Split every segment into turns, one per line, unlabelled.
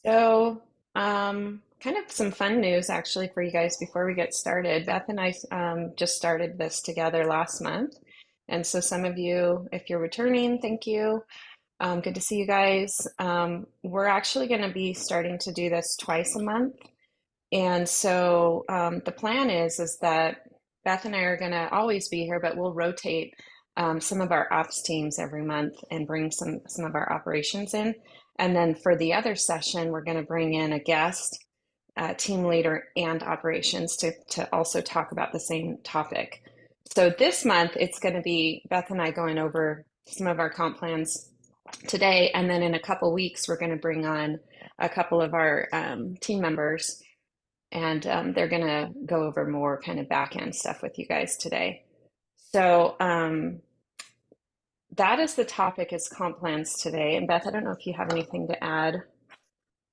So, kind of some fun news actually for you guys before we get started. Beth and I just started this together last month. And so, some of you, if you're returning, thank you. Good to see you guys. We're actually going to be starting to do this twice a month. And so, the plan is that Beth and I are going to always be here, but we'll rotate some of our ops teams every month and bring some of our operations in. And then for the other session, we're going to bring in a guest, team leader, and operations to also talk about the same topic. So this month, it's going to be Beth and I going over some of our comp plans today. And then in a couple weeks, we're going to bring on a couple of our team members, and they're going to go over more kind of back end stuff with you guys today. So that is the topic, is comp plans today. And Beth, I don't know if you have anything to add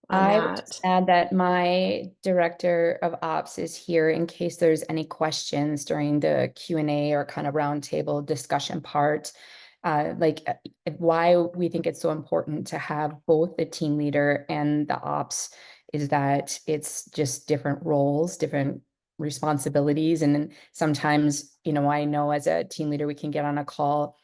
on
I would just
that.
add that my director of ops is here in case there's any questions during the Q&A or kind of roundtable discussion part. Why we think it's so important to have both the team leader and the ops is that it's just different roles, different responsibilities. And then sometimes, I know as a team leader, we can get on a call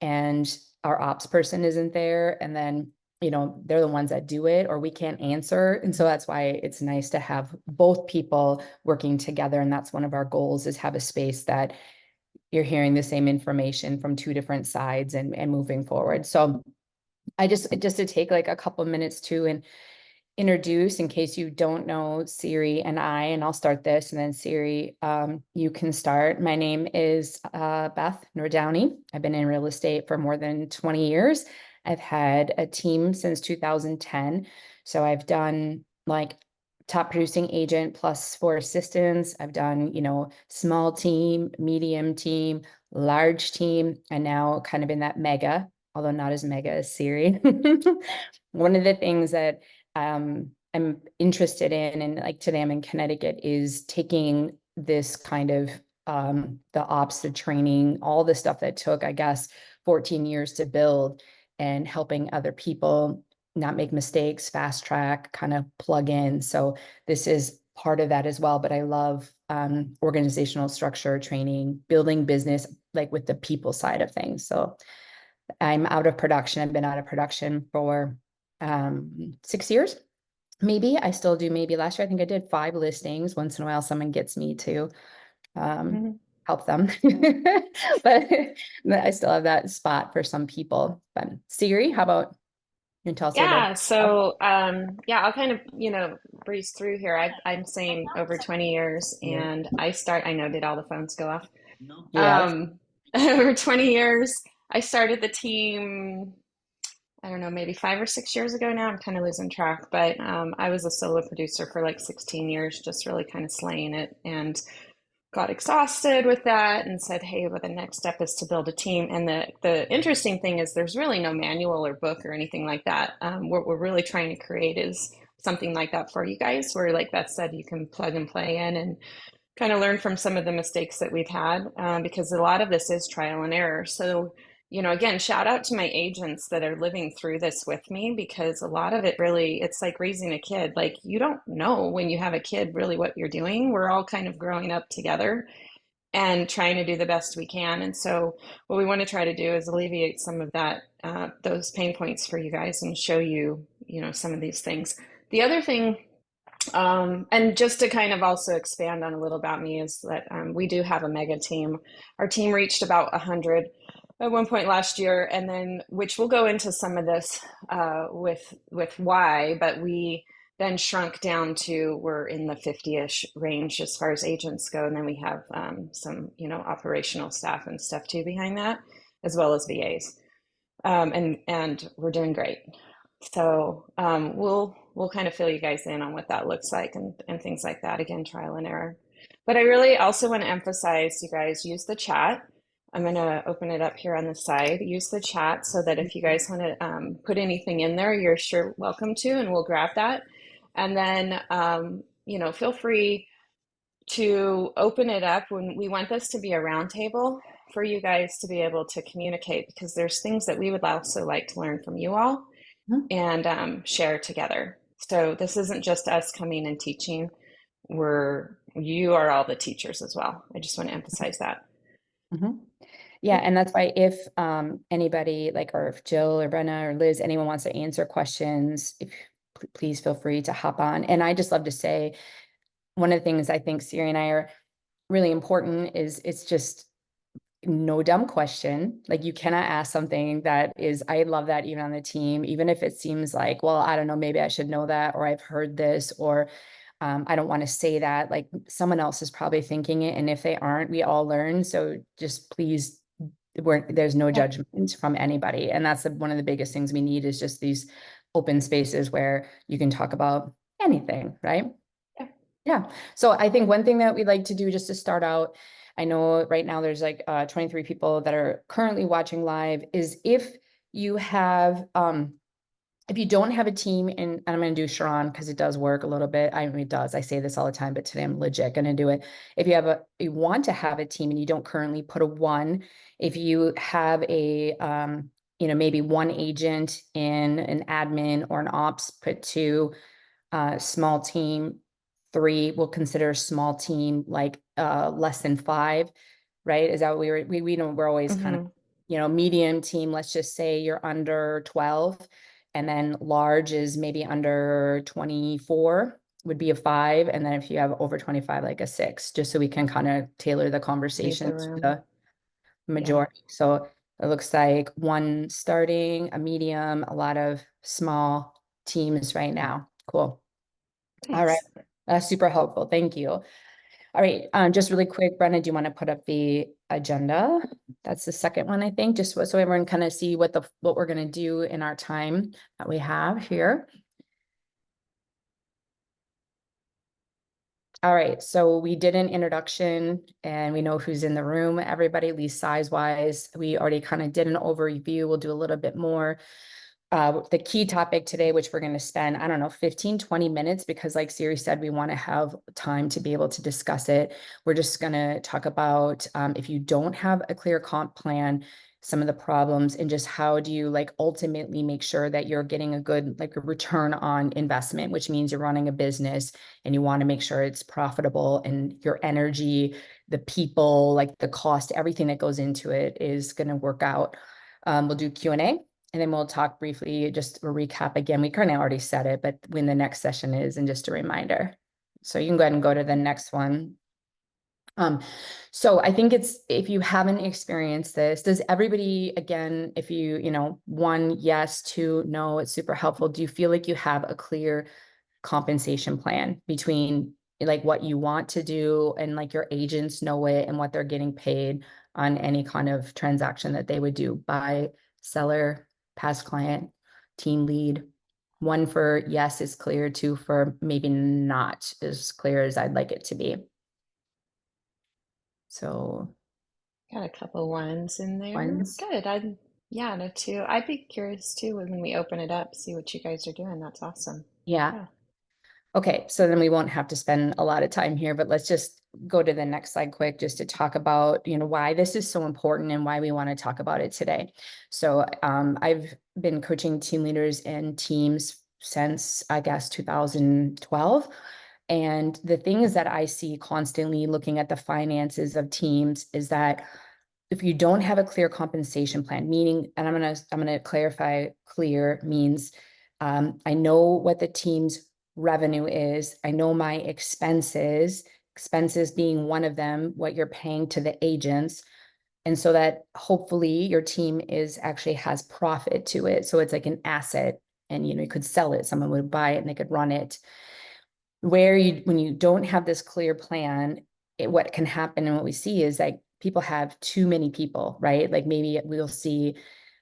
and our ops person isn't there. And then they're the ones that do it, or we can't answer. And so that's why it's nice to have both people working together. And that's one of our goals, is have a space that you're hearing the same information from two different sides and moving forward. So I just to take like a couple of minutes to and introduce, in case you don't know Siri and and I'll start this, and then Siri, you can start. My name is Beth Nordowney. I've been in real estate for more than 20 years. I've had a team since 2010. So I've done like top producing agent plus 4 assistants. I've done, small team, medium team, large team, and now kind of in that mega, although not as mega as Siri. One of the things that I'm interested in, and like today I'm in Connecticut, is taking this kind of the ops, the training, all the stuff that took, I guess, 14 years to build, and helping other people not make mistakes, fast track, kind of plug in. So this is part of that as well. But I love organizational structure training, building business, like with the people side of things. So I'm out of production. I've been out of production for 6 years. Maybe I still do. Maybe last year, I think I did 5 listings. Once in a while, someone gets me to
Mhm.
help them. But I still have that spot for some people. But Siri, how about you tell us a little bit
Yeah,
about
so yeah, I'll kind of, breeze through here. I'm saying over 20 years, and I know, did all the phones go off?
Yes.
Over 20 years, I started the team, I don't know, maybe 5 or 6 years ago now. I'm kind of losing track, but I was a solo producer for like 16 years, just really kind of slaying it, and got exhausted with that and said, hey, well, the next step is to build a team. And the interesting thing is there's really no manual or book or anything like that. What we're really trying to create is something like that for you guys, where, like Beth said, you can plug and play in and kind of learn from some of the mistakes that we've had, because a lot of this is trial and error. So, again, shout out to my agents that are living through this with me, because a lot of it really, it's like raising a kid. Like, you don't know when you have a kid really what you're doing. We're all kind of growing up together and trying to do the best we can. And so, what we want to try to do is alleviate some of that, those pain points for you guys, and show you, some of these things. The other thing, and just to kind of also expand on a little about me, is that we do have a mega team. Our team reached about 100 at one point last year, and then, which we'll go into some of this with why, but we then shrunk down to, we're in the 50-ish range as far as agents go, and then we have some operational staff and stuff too behind that, as well as VAs, and we're doing great. So we'll kind of fill you guys in on what that looks like, and things like that. Again, trial and error. But I really also want to emphasize, you guys, use the chat. I'm going to open it up here on the side. Use the chat so that if you guys want to put anything in there, you're sure welcome to, and we'll grab that. And then, feel free to open it up. When we want this to be a roundtable for you guys to be able to communicate, because there's things that we would also like to learn from you all
it.
and share together. So this isn't just us coming and teaching. You are all the teachers as well. I just want to emphasize that.
Mhm. Yeah, and that's why if anybody like, or if Jill or Brenna or Liz, anyone wants to answer questions, if please feel free to hop on. And I just love to say, one of the things I think Siri and I are really important is it's just no dumb question. Like you cannot ask something that is, I love that even on the team, even if it seems like, well, I don't know, maybe I should know that, or I've heard this, or I don't want to say that. Like someone else is probably thinking it. And if they aren't, we all learn. So just please, there's no
Yeah,
judgment from anybody. And that's one of the biggest things we need is just these open spaces where you can talk about anything, right?
yeah.
Yeah. So I think one thing that we'd like to do just to start out, I know right now there's like 23 people that are currently watching live, is you have if you don't have a team, and I'm going to do Sharon because it does work a little bit. I mean, it does. I say this all the time, but today I'm legit going to do it. If you want to have a team and you don't currently, put a one. If you have a, maybe one agent in an admin or an ops, put two. Small team. Three, we'll consider small team like less than five, right? Is that what we know we're always kind of,
Hmm.
medium team, let's just say you're under 12, and then large is maybe under 24 would be a five. And then if you have over 25, like a six, just so we can kind of tailor the
Read
conversation
the
to
room.
the
Yeah,
majority. So it looks like one starting, a medium, a lot of small teams right now. Cool. All right.
nice.
That's super helpful. Thank you. All right. Just really quick, Brenna, do you want to put up the agenda? That's the second one, I think, just so everyone kind of see what we're going to do in our time that we have here. All right. So we did an introduction and we know who's in the room, everybody, at least size wise. We already kind of did an overview. We'll do a little bit more. The key topic today, which we're going to spend, I don't know, 15, 20 minutes, because like Siri said, we want to have time to be able to discuss it. We're just going to talk about if you don't have a clear comp plan, some of the problems, and just how do you like ultimately make sure that you're getting a good like a return on investment, which means you're running a business and you want to make sure it's profitable, and your energy, the people, like the cost, everything that goes into it is going to work out. We'll do Q&A. And then we'll talk briefly, just a recap again. We kind of already said it, but when the next session is, and just a reminder. So you can go ahead and go to the next one. So I think if you haven't experienced this, does everybody, again, if one, yes, two, no, it's super helpful. Do you feel like you have a clear compensation plan between like what you want to do and like your agents know it and what they're getting paid on any kind of transaction that they would do? Buy, seller, past client, team lead? One for yes is clear, two for maybe not as clear as I'd like it to be. So
Got a couple ones in there.
ones,
Good. Yeah, no, too. I'd be curious too when we open it up, see what you guys are doing. That's awesome.
yeah.
Yeah.
Okay, so then we won't have to spend a lot of time here, but let's just go to the next slide quick just to talk about, why this is so important and why we want to talk about it today. So I've been coaching team leaders and teams since, I guess, 2012. And the things that I see constantly looking at the finances of teams is that if you don't have a clear compensation plan, meaning, and I'm gonna clarify, clear means I know what the team's revenue is. I know my expenses being one of them, what you're paying to the agents. And so that hopefully your team actually has profit to it. So it's like an asset, and you could sell it, someone would buy it and they could run it. When you don't have this clear plan, what can happen and what we see is like people have too many people, right? Like maybe we'll see,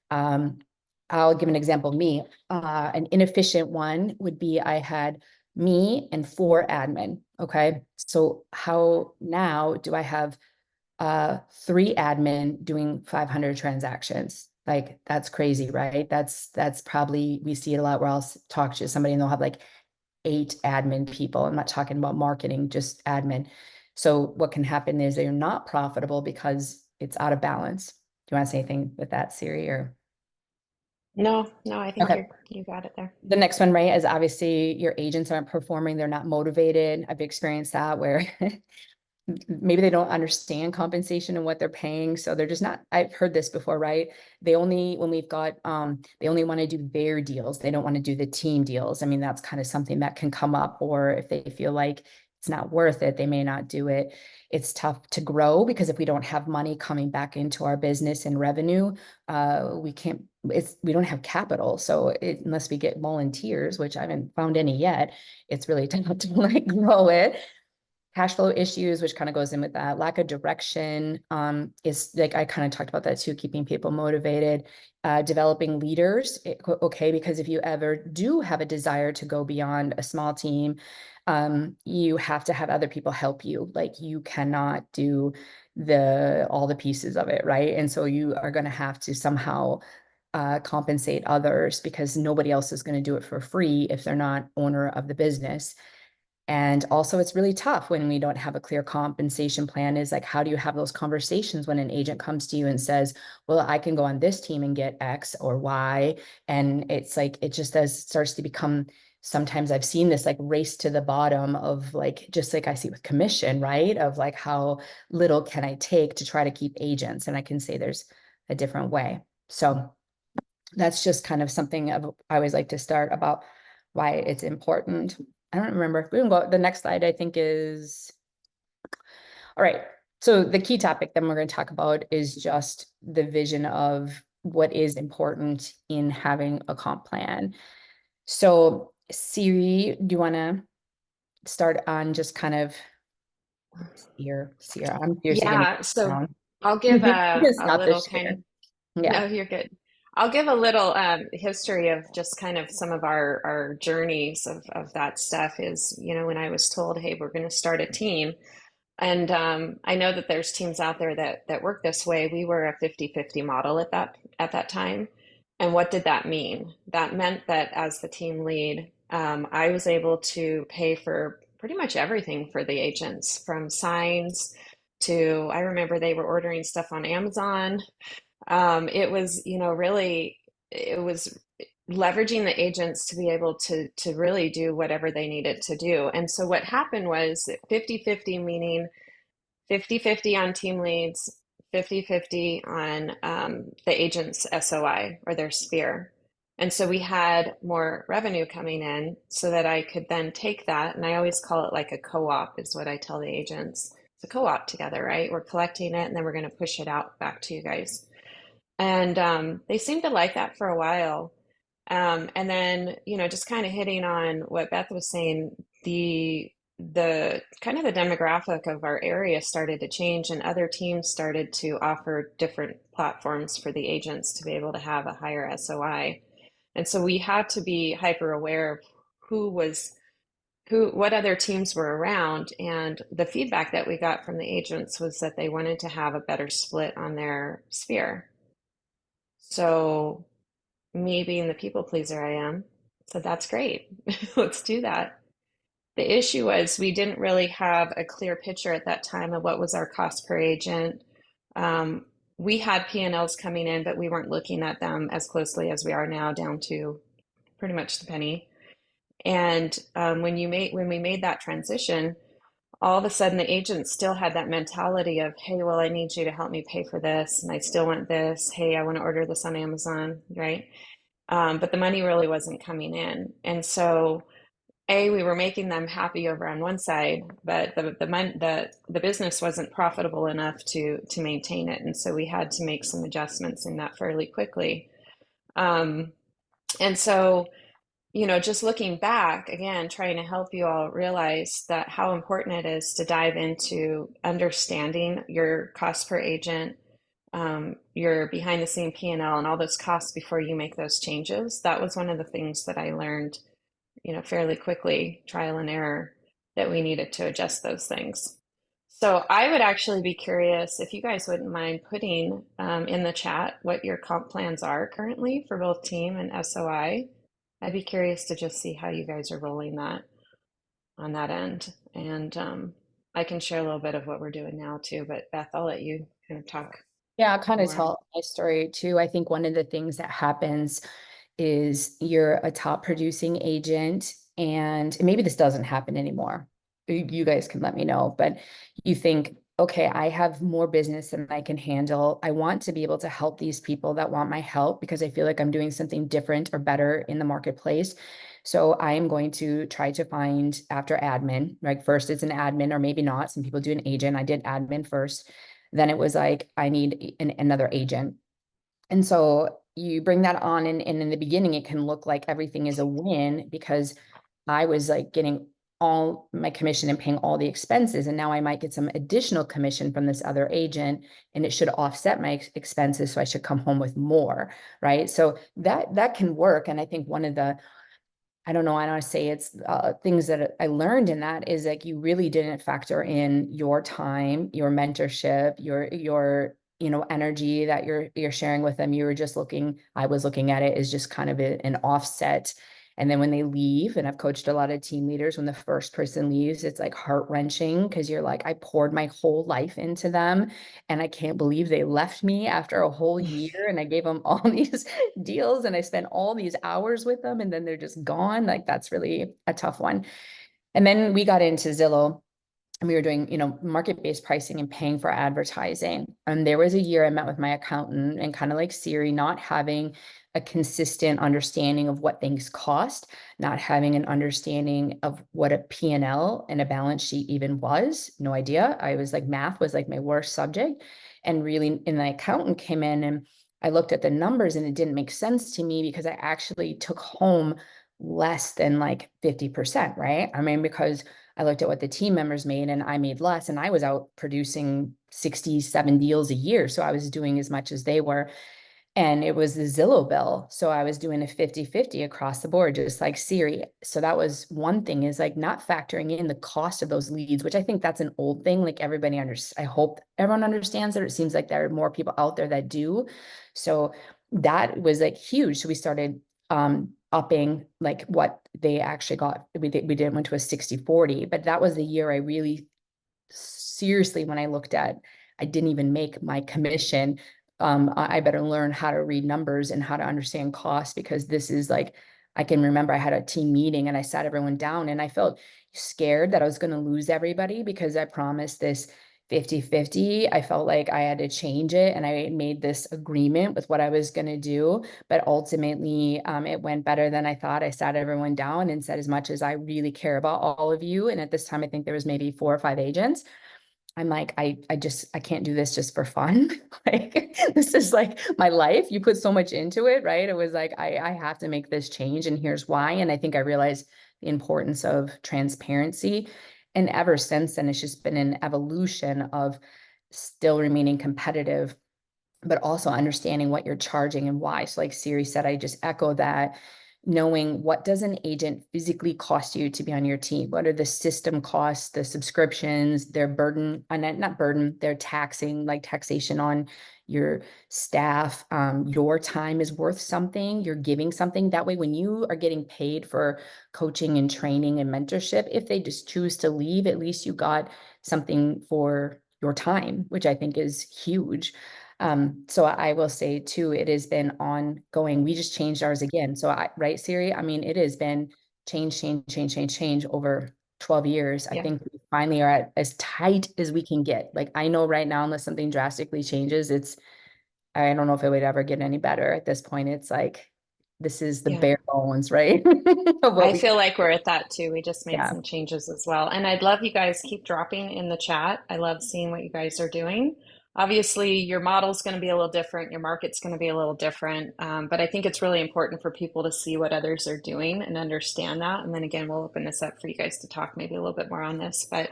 um, I'll give an example of me. An inefficient one would be I had me and four admin. Okay. So how now do I have three admin doing 500 transactions? Like that's crazy, right? That's probably, we see it a lot where I'll talk to somebody and they'll have like eight admin people. I'm not talking about marketing, just admin. So what can happen is they're not profitable because it's out of balance. Do you want to say anything with that, Siri? Or
No, no, I think
Okay.
you got it there.
The next one, right, is obviously your agents aren't performing, they're not motivated. I've experienced that where maybe they don't understand compensation and what they're paying. So they're just not, I've heard this before, right? They only, when we've got, they only want to do their deals. They don't want to do the team deals. I mean, that's kind of something that can come up, or if they feel like it's not worth it, they may not do it. It's tough to grow because if we don't have money coming back into our business and revenue, we can't, we don't have capital. So unless we get volunteers, which I haven't found any yet, it's really tough to like grow it. Cash flow issues, which kind of goes in with that. Lack of direction is like I kind of talked about that too, keeping people motivated. Developing leaders, okay, because if you ever do have a desire to go beyond a small team, you have to have other people help you. Like you cannot do the all the pieces of it, right? And so you are going to have to somehow compensate others because nobody else is going to do it for free if they're not owner of the business. And also, it's really tough when we don't have a clear compensation plan. Is like, how do you have those conversations when an agent comes to you and says, well, I can go on this team and get X or Y? And it's like, it just does starts to become, sometimes I've seen this like race to the bottom of like, just like I see with commission, right? Of like, how little can I take to try to keep agents? And I can say there's a different way. So that's just kind of something I always like to start about why it's important. I don't remember. We can go. The next slide, I think, is all right. So the key topic that we're going to talk about is just the vision of what is important in having a comp plan. So, Siri, do you want to start on just kind of Sierra? I'm seriously going to
Yeah, so
down.
I'll
You
give
can
a
stop the
little kind
share.
of,
Yeah.
no, you're good. I'll give a little history of just kind of some of our journeys of that stuff is, when I was told, hey, we're going to start a team. And I know that there's teams out there that work this way. We were a 50-50 model at that time. And what did that mean? That meant that as the team lead, I was able to pay for pretty much everything for the agents, from signs to, I remember they were ordering stuff on Amazon. It was, really, it was leveraging the agents to be able to really do whatever they needed to do. And so what happened was 50-50, meaning 50-50 on team leads, 50-50 on the agent's SOI or their sphere. And so we had more revenue coming in so that I could then take that. And I always call it like a co-op, is what I tell the agents. It's a co-op together, right? We're collecting it and then we're going to push it out back to you guys. And they seemed to like that for a while. And then, just kind of hitting on what Beth was saying, the kind of the demographic of our area started to change, and other teams started to offer different platforms for the agents to be able to have a higher SOI. And so we had to be hyper aware of who was what other teams were around. And the feedback that we got from the agents was that they wanted to have a better split on their sphere. So me being the people pleaser I am, said, that's great. Let's do that. The issue was we didn't really have a clear picture at that time of what was our cost per agent. Um, we had P&Ls coming in, but we weren't looking at them as closely as we are now, down to pretty much the penny. And when we made that transition, all of a sudden the agent still had that mentality of, hey, well, I need you to help me pay for this, and I still want this. Hey, I want to order this on Amazon, right? But the money really wasn't coming in. And so, we were making them happy over on one side, but the business wasn't profitable enough to maintain it. And so we had to make some adjustments in that fairly quickly. Um, and so, just looking back again, trying to help you all realize that how important it is to dive into understanding your cost per agent, your behind the scene P&L, and all those costs before you make those changes. That was one of the things that I learned, fairly quickly, trial and error, that we needed to adjust those things. So I would actually be curious if you guys wouldn't mind putting in the chat what your comp plans are currently for both team and SOI. I'd be curious to just see how you guys are rolling that on that end. And I can share a little bit of what we're doing now too, but Beth, I'll let you kind of talk.
Yeah, I'll kind of
more?
tell my story too. I think one of the things that happens is you're a top producing agent, and maybe this doesn't happen anymore. You guys can let me know, but you think, okay, I have more business than I can handle. I want to be able to help these people that want my help because I feel like I'm doing something different or better in the marketplace. So I am going to try to find after admin, like first it's an admin or maybe not. Some people do an agent. I did admin first. Then it was like, I need another agent. And so you bring that on, and in the beginning, it can look like everything is a win because I was like getting all my commission and paying all the expenses. And now I might get some additional commission from this other agent, and it should offset my expenses. So I should come home with more. Right. So that can work. And I think one of the I don't know, I don't want to say it's things that I learned in that is like you really didn't factor in your time, your mentorship, your energy that you're sharing with them. You were just looking, I was looking at it as just kind of an offset. And then when they leave, and I've coached a lot of team leaders, when the first person leaves, it's like heart-wrenching because you're like, I poured my whole life into them and I can't believe they left me after a whole year and I gave them all these deals and I spent all these hours with them and then they're just gone. Like that's really a tough one. And then we got into Zillow and we were doing, market-based pricing and paying for advertising. And there was a year I met with my accountant and kind of like Siri, not having a consistent understanding of what things cost, not having an understanding of what a P&L and a balance sheet even was. No idea. I was like, math was like my worst subject. And really, and the accountant came in and I looked at the numbers and it didn't make sense to me because I actually took home less than like 50%, right? I mean, because I looked at what the team members made and I made less and I was out producing 67 deals a year. So I was doing as much as they were. And it was the Zillow bill. So I was doing a 50-50 across the board, just like Siri. So that was one thing is like not factoring in the cost of those leads, which I think that's an old thing. Like everybody I hope everyone understands that. It seems like there are more people out there that do. So that was like huge. So we started upping like what they actually got. We went to a 60-40, but that was the year I really seriously, when I looked at, I didn't even make my commission. I better learn how to read numbers and how to understand costs because this is like, I can remember I had a team meeting and I sat everyone down and I felt scared that I was going to lose everybody because I promised this 50-50. I felt like I had to change it and I made this agreement with what I was going to do. But ultimately, it went better than I thought. I sat everyone down and said, as much as I really care about all of you, and at this time, I think there was maybe 4 or 5 agents. I'm like, I can't do this just for fun. Like, this is like my life. You put so much into it, right? It was like, I have to make this change, and here's why. And I think I realized the importance of transparency. And ever since then, it's just been an evolution of still remaining competitive but also understanding what you're charging and why. So like Siri said, I just echo that, knowing what does an agent physically cost you to be on your team? What are the system costs, the subscriptions, their burden, and not burden, their taxing, like taxation on your staff. Your time is worth something. You're giving something. That way, when you are getting paid for coaching and training and mentorship, if they just choose to leave, at least you got something for your time, which I think is huge. So I will say too, it has been ongoing. We just changed ours again. So right, Siri? I mean, it has been change over 12 years. I
Yeah.
think we finally are at as tight as we can get. Like I know right now, unless something drastically changes, I don't know if it would ever get any better at this point. It's like, this is the
Yeah.
bare bones, right? Of what
I
we,
feel like we're at that too. We just made
yeah.
some changes as well. And I'd love you guys keep dropping in the chat. I love seeing what you guys are doing. Obviously, your model's going to be a little different, your market's going to be a little different. But I think it's really important for people to see what others are doing and understand that. And then again, we'll open this up for you guys to talk maybe a little bit more on this. But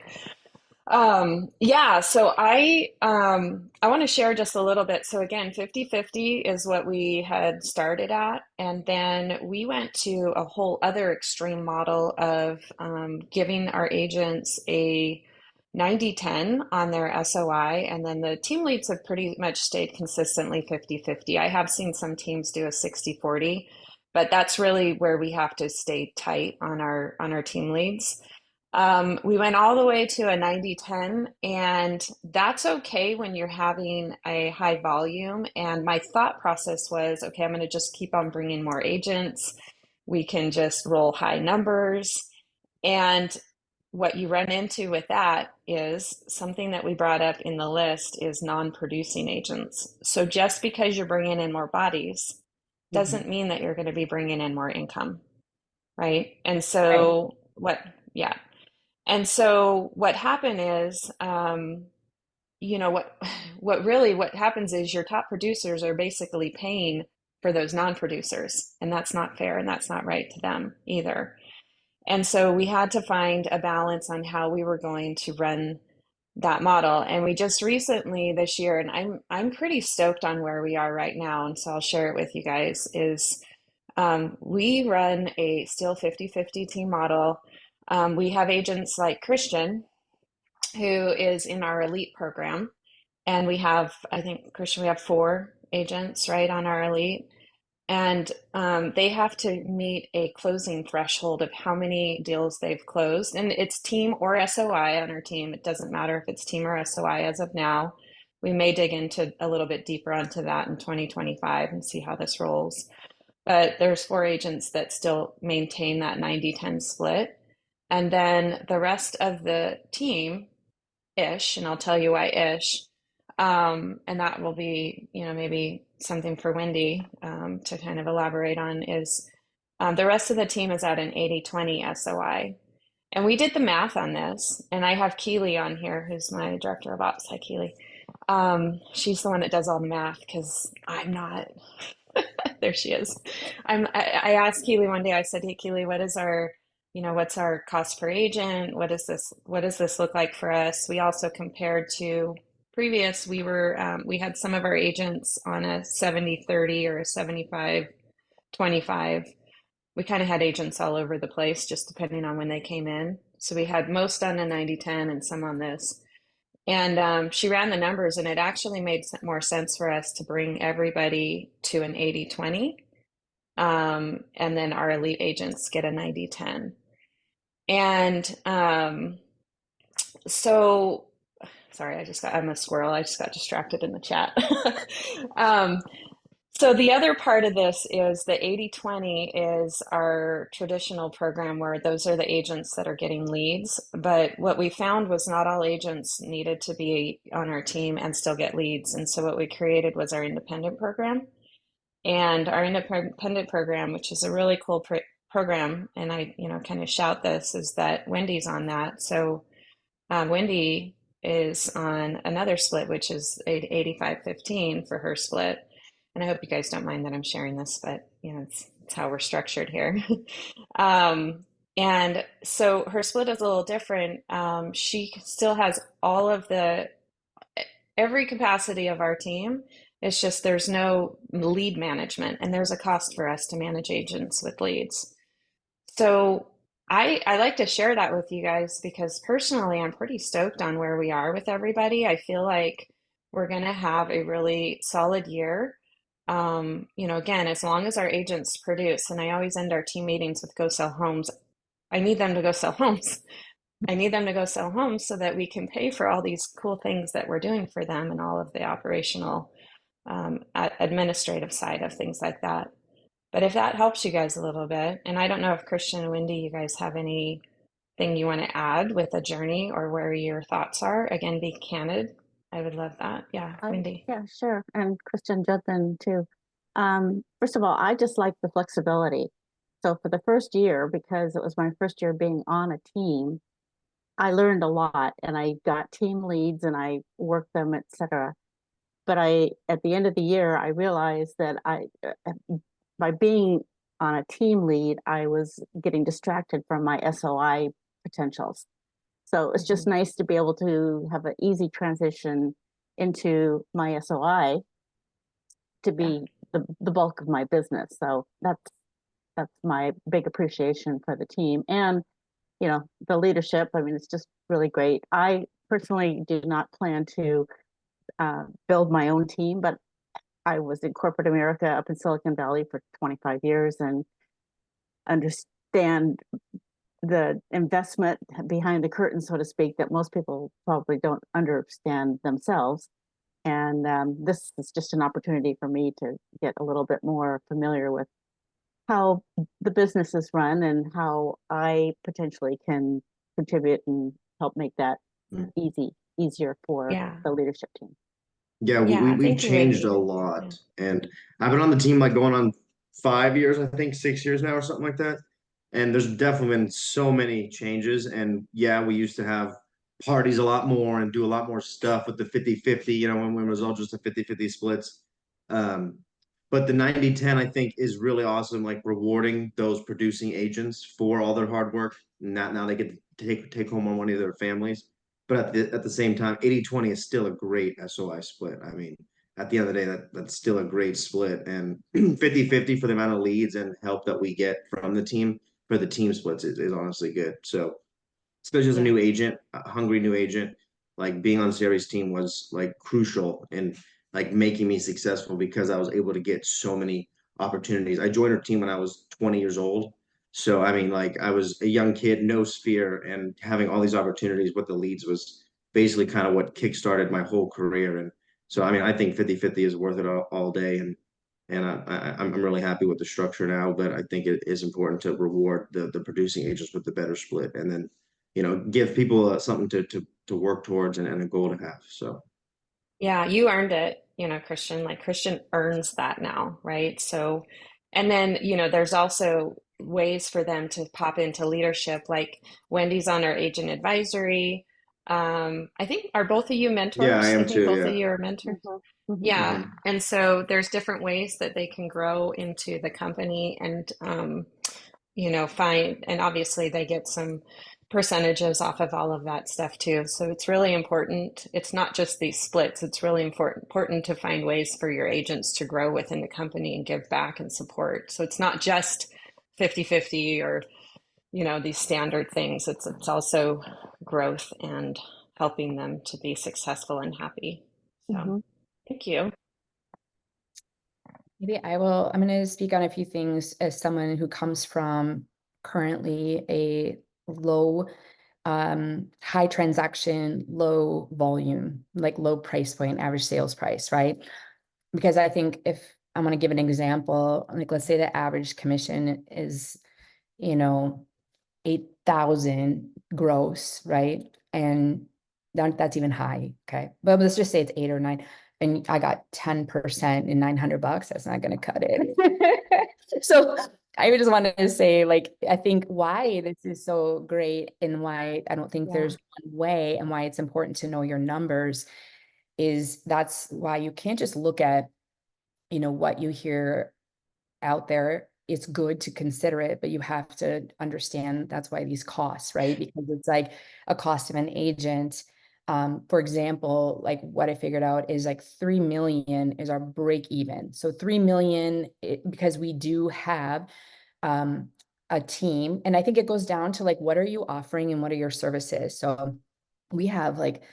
yeah, so I want to share just a little bit. So again, 50-50 is what we had started at, and then we went to a whole other extreme model of giving our agents a 90-10 on their SOI, and then the team leads have pretty much stayed consistently 50-50. I have seen some teams do a 60-40, but that's really where we have to stay tight on our team leads. We went all the way to a 90-10, and that's okay when you're having a high volume. And my thought process was, okay, I'm going to just keep on bringing more agents. We can just roll high numbers. And what you run into with that is something that we brought up in the list is non-producing agents. So just because you're bringing in more bodies
Mhm.
doesn't mean that you're going to be bringing in more income, right? And
Right.
so yeah. And so what happened is, you know, what happens is your top producers are basically paying for those non-producers, and that's not fair and that's not right to them either. And so we had to find a balance on how we were going to run that model. And we just recently this year, and I'm pretty stoked on where we are right now, and so I'll share it with you guys, is we run a still 50-50 team model. We have agents like Christian, who is in our elite program. And we have, I think, Christian, we have four agents, right, on our elite. And they have to meet a closing threshold of how many deals they've closed. And it's team or SOI on our team. It doesn't matter if it's team or SOI as of now. We may dig into a little bit deeper onto that in 2025 and see how this rolls. But there's four agents that still maintain that 90-10 split. And then the rest of the team ish, and I'll tell you why ish. And that will be, maybe something for Wendy to kind of elaborate on is the rest of the team is at an 80-20 SOI. And we did the math on this, and I have Keely on here, who's my director of ops. Hi, Keely. She's the one that does all the math because I'm not. There she is. I asked Keely one day, I said, hey, Keely, what's our cost per agent? What does this look like for us? We also compared to previous, we had some of our agents on a 70-30 or a 75-25. We kind of had agents all over the place, just depending on when they came in. So we had most on a 90-10 and some on this. And she ran the numbers, and it actually made more sense for us to bring everybody to an 80-20. And then our elite agents get a 90-10. And so, sorry, I'm a squirrel. I just got distracted in the chat. um, so the other part of this is the 80-20 is our traditional program where those are the agents that are getting leads. But what we found was not all agents needed to be on our team and still get leads. And so what we created was our independent program. And our independent program, which is a really cool program, and I, kind of shout this, is that Wendy's on that. So Wendy is on another split, which is 85-15 for her split. And I hope you guys don't mind that I'm sharing this, but it's how we're structured here. um, and so her split is a little different. She still has all of every capacity of our team. It's just there's no lead management, and there's a cost for us to manage agents with leads. So I like to share that with you guys because personally, I'm pretty stoked on where we are with everybody. I feel like we're going to have a really solid year. Again, as long as our agents produce, and I always end our team meetings with go sell homes. I need them to go sell homes. I need them to go sell homes so that we can pay for all these cool things that we're doing for them and all of the operational, administrative side of things like that. But if that helps you guys a little bit, and I don't know if Christian and Wendy, you guys have anything you want to add with a journey or where your thoughts are. Again, be candid. I would love that. Yeah, Wendy.
Yeah, sure. And Christian jumped in too. First of all, I just like the flexibility. So for the first year, because it was my first year being on a team, I learned a lot and I got team leads and I worked them, etc. But at the end of the year, I realized that by being on a team lead, I was getting distracted from my SOI potentials. So it's just
Mhm.
nice to be able to have an easy transition into my SOI to
Yeah.
be the bulk of my business. So that's my big appreciation for the team and the leadership. I mean, it's just really great. I personally did not plan to build my own team, but I was in corporate America up in Silicon Valley for 25 years and understand the investment behind the curtain, so to speak, that most people probably don't understand themselves. And this is just an opportunity for me to get a little bit more familiar with how the business is run and how I potentially can contribute and help make that easier for
Yeah.
the leadership team.
Yeah,
Yeah, I
we've
think you would
changed a
be. Yeah.
lot, and I've been on the team like going on 5 years, I think 6 years now or something like that. And there's definitely been so many changes. And yeah, we used to have parties a lot more and do a lot more stuff with the 50-50, when it was all just a 50-50 splits. Um, but the 90-10, I think, is really awesome, like rewarding those producing agents for all their hard work. Now they get to take home more money to their families. But at the same time, 80-20 is still a great SOI split. I mean, at the end of the day, that's still a great split. And 50-50 for the amount of leads and help that we get from the team for the team splits is honestly good. So, especially as a
Yeah.
new agent, a hungry new agent, like being on Sari's team was like crucial in like making me successful because I was able to get so many opportunities. I joined her team when I was 20 years old. So, I mean, like I was a young kid, no sphere, and having all these opportunities with the leads was basically kind of what kickstarted my whole career. And so, I mean, I think 50-50 is worth it all day. And I'm really happy with the structure now, but I think it is important to reward the producing agents with the better split, and then give people something to work towards and a goal to have. So
Yeah, you earned it, Christian. Like Christian earns that now, right? So, and then, there's also ways for them to pop into leadership. Like Wendy's on our agent advisory. I think, are both of you
yeah, I
mentors? I
am
think
too.
both of
Yeah.
you are mentors.
Mm-hmm. Mm-hmm.
Yeah.
Hmm.
And so there's different ways that they can grow into the company and, find, and obviously they get some percentages off of all of that stuff too. So it's really important. It's not just these splits. It's really important to find ways for your agents to grow within the company and give back and support. So it's not just 50-50 or, these standard things. It's also growth and helping them to be successful and happy. So
Mm-hmm.
thank you.
Maybe I'm going to speak on a few things as someone who comes from currently a low, high transaction, low volume, like low price point, average sales price, right? Because I think if I'm going to give an example, like let's say the average commission is, 8,000 gross, right? And that's even high. Okay. But let's just say it's 8 or 9 and I got 10% in $900. That's not going to cut it. So I just wanted to say, like, I think why this is so great and why I don't think
Yeah.
there's one way and why it's important to know your numbers is that's why you can't just look at, what you hear out there. It's good to consider it, but you have to understand that's why these costs, right? Because it's like a cost of an agent. For example, like what I figured out is like 3 million is our break even. So 3 million, because we do have a team, and I think it goes down to like, what are you offering and what are your services? So we have like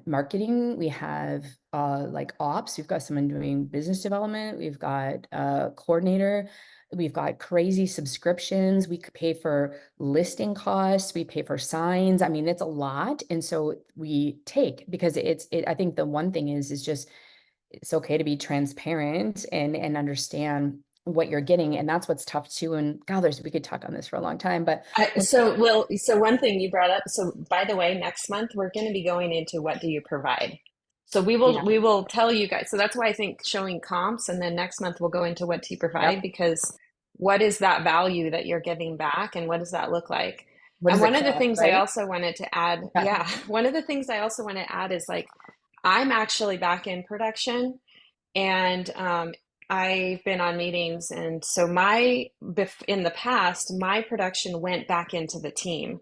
marketing, we have like ops, we've got someone doing business development, we've got a coordinator, we've got crazy subscriptions, we could pay for listing costs, we pay for signs. I mean, it's a lot. And so we take, because I think the one thing is just it's okay to be transparent and understand what you're getting. And that's what's tough too. And God, we could talk on this for a long time, but
So one thing you brought up, so by the way, next month we're going to be going into what do you provide. So we will
Yeah.
we will tell you guys. So that's why I think showing comps, and then next month we'll go into what do you provide,
yep.
because what is that value that you're giving back and what does that look like?
What
And
does it
one of the
cost,
things I
right?
also wanted to add,
Yeah.
yeah, one of the things I also want to add is like I'm actually back in production and I've been on meetings, and so in the past, my production went back into the team,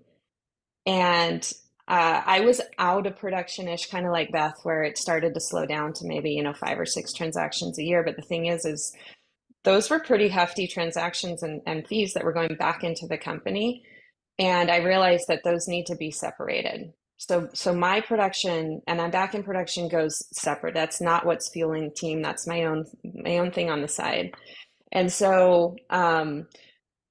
and I was out of production-ish, kind of like Beth, where it started to slow down to maybe 5 or 6 transactions a year. But the thing is those were pretty hefty transactions and fees that were going back into the company. And I realized that those need to be separated. So my production, and I'm back in production, goes separate. That's not what's fueling the team. That's my own thing on the side. And so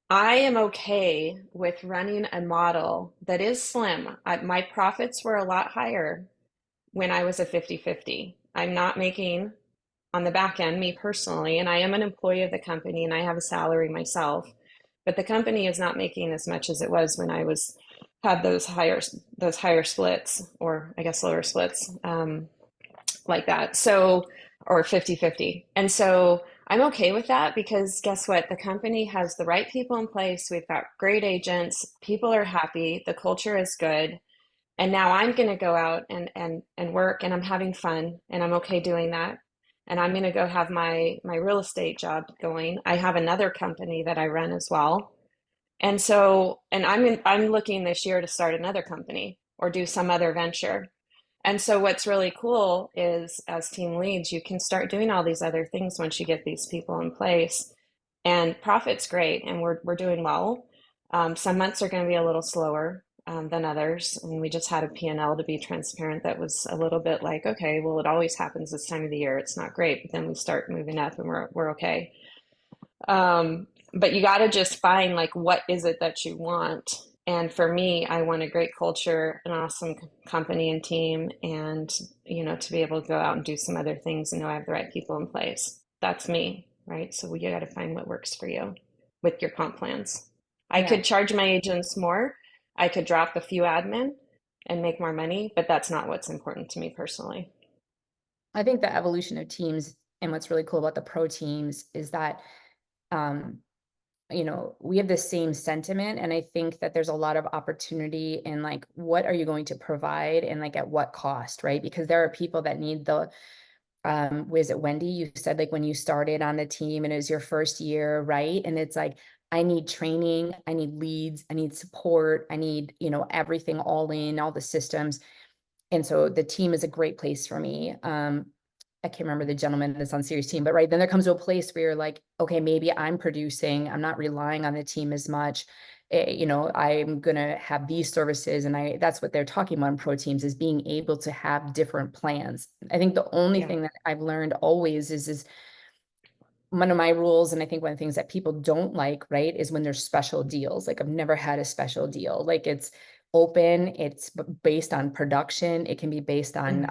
I am okay with running a model that is slim. My profits were a lot higher when I was a 50-50. I'm not making on the back end, me personally, and I am an employee of the company and I have a salary myself, but the company is not making as much as it was when I was had those higher splits, or I guess lower splits, like that. So, or 50-50. And so I'm okay with that because guess what? The company has the right people in place. We've got great agents. People are happy. The culture is good. And now I'm going to go out and work, and I'm having fun, and I'm okay doing that. And I'm going to go have my real estate job going. I have another company that I run as well. And so, and I'm looking this year to start another company or do some other venture. And so what's really cool is as team leads, you can start doing all these other things once you get these people in place. And profit's great, and we're doing well. Some months are going to be a little slower than others, and we just had a P&L, to be transparent, that was a little bit like, okay, well, it always happens this time of the year. It's not great, but then we start moving up, and we're okay. But you got to just find like what is it that you want. And for me, I want a great culture, an awesome company and team, and to be able to go out and do some other things and know I have the right people in place. That's me, right? So you got to find what works for you with your comp plans. I
Yeah.
could charge my agents more. I could drop a few admin and make more money, but that's not what's important to me personally.
I think the evolution of teams and what's really cool about the pro teams is that, um, we have the same sentiment. And I think that there's a lot of opportunity in like, what are you going to provide and like at what cost, right? Because there are people that need the, was it Wendy? You said like when you started on the team and it was your first year, right? And it's like, I need training, I need leads, I need support, I need, everything all in, all the systems. And so the team is a great place for me. I can't remember the gentleman that's on Series team, but right then there comes to a place where you're like, okay, maybe I'm producing, I'm not relying on the team as much. I'm gonna have these services, and that's what they're talking about in pro teams, is being able to have different plans. I think the only
Yeah.
thing that I've learned always is one of my rules, and I think one of the things that people don't like, right, is when there's special deals. Like I've never had a special deal. Like it's open, it's based on production. It can be based on